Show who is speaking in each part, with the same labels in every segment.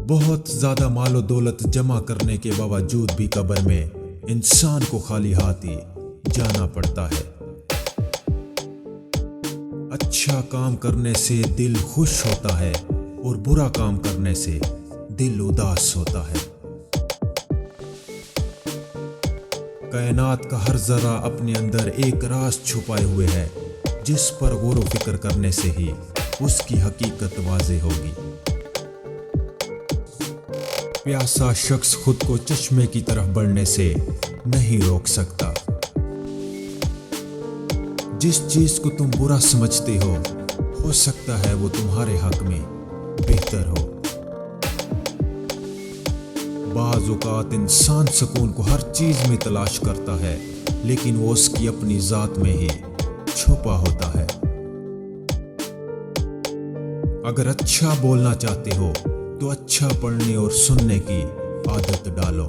Speaker 1: بہت زیادہ مال و دولت جمع کرنے کے باوجود بھی قبر میں انسان کو خالی ہاتھ ہی جانا پڑتا ہے۔ اچھا کام کرنے سے دل خوش ہوتا ہے اور برا کام کرنے سے دل اداس ہوتا ہے۔ کائنات کا ہر ذرہ اپنے اندر ایک راز چھپائے ہوئے ہے، جس پر غور و فکر کرنے سے ہی اس کی حقیقت واضح ہوگی۔ پیاسا شخص خود کو چشمے کی طرف بڑھنے سے نہیں روک سکتا۔ جس چیز کو تم برا سمجھتے ہو سکتا ہے وہ تمہارے حق میں بہتر ہو۔ بعض اوقات انسان سکون کو ہر چیز میں تلاش کرتا ہے، لیکن وہ اس کی اپنی ذات میں ہی چھپا ہوتا ہے۔ اگر اچھا بولنا چاہتے ہو تو اچھا پڑھنے اور سننے کی عادت ڈالو۔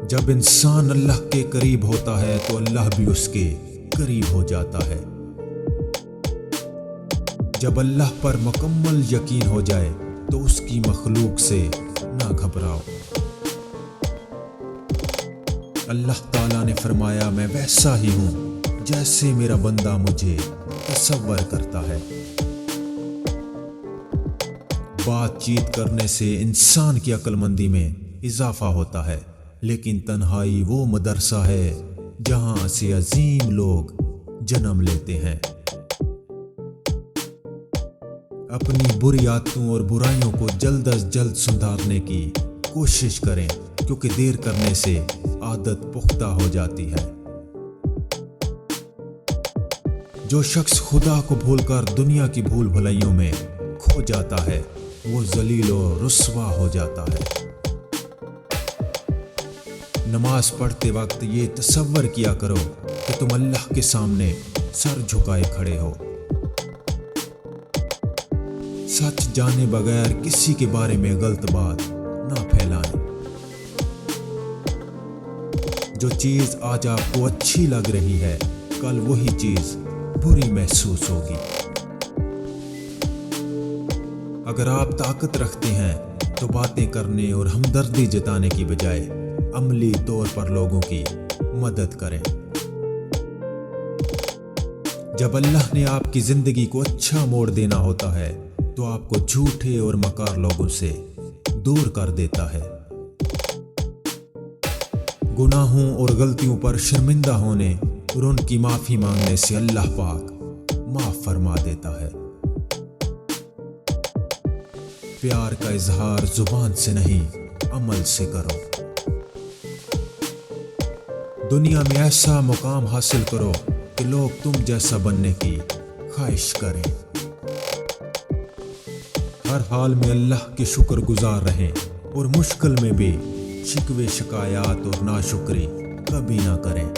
Speaker 1: جب انسان اللہ کے قریب ہوتا ہے تو اللہ بھی اس کے قریب ہو جاتا ہے۔ جب اللہ پر مکمل یقین ہو جائے تو اس کی مخلوق سے نہ گھبراؤ۔ اللہ تعالیٰ نے فرمایا، میں ویسا ہی ہوں جیسے میرا بندہ مجھے تصور کرتا ہے۔ بات چیت کرنے سے انسان کی عقل مندی میں اضافہ ہوتا ہے، لیکن تنہائی وہ مدرسہ ہے جہاں سے عظیم لوگ جنم لیتے ہیں۔ اپنی بری عادتوں اور برائیوں کو جلد از جلد سدھارنے کی کوشش کریں، کیونکہ دیر کرنے سے عادت پختہ ہو جاتی ہے۔ جو شخص خدا کو بھول کر دنیا کی بھول بھلائیوں میں کھو جاتا ہے وہ ذلیل و رسوا ہو جاتا ہے۔ نماز پڑھتے وقت یہ تصور کیا کرو کہ تم اللہ کے سامنے سر جھکائے کھڑے ہو۔ سچ جانے بغیر کسی کے بارے میں غلط بات نہ پھیلائیں۔ جو چیز آج آپ کو اچھی لگ رہی ہے کل وہی چیز بری محسوس ہوگی۔ اگر آپ طاقت رکھتے ہیں تو باتیں کرنے اور ہمدردی جتانے کی بجائے عملی طور پر لوگوں کی مدد کریں۔ جب اللہ نے آپ کی زندگی کو اچھا موڑ دینا ہوتا ہے تو آپ کو جھوٹے اور مکار لوگوں سے دور کر دیتا ہے۔ گناہوں اور غلطیوں پر شرمندہ ہونے اور ان کی معافی مانگنے سے اللہ پاک معاف فرما دیتا ہے۔ پیار کا اظہار زبان سے نہیں عمل سے کرو۔ دنیا میں ایسا مقام حاصل کرو کہ لوگ تم جیسا بننے کی خواہش کریں۔ ہر حال میں اللہ کے شکر گزار رہیں اور مشکل میں بھی شکوے شکایات اور ناشکری کبھی نہ کریں۔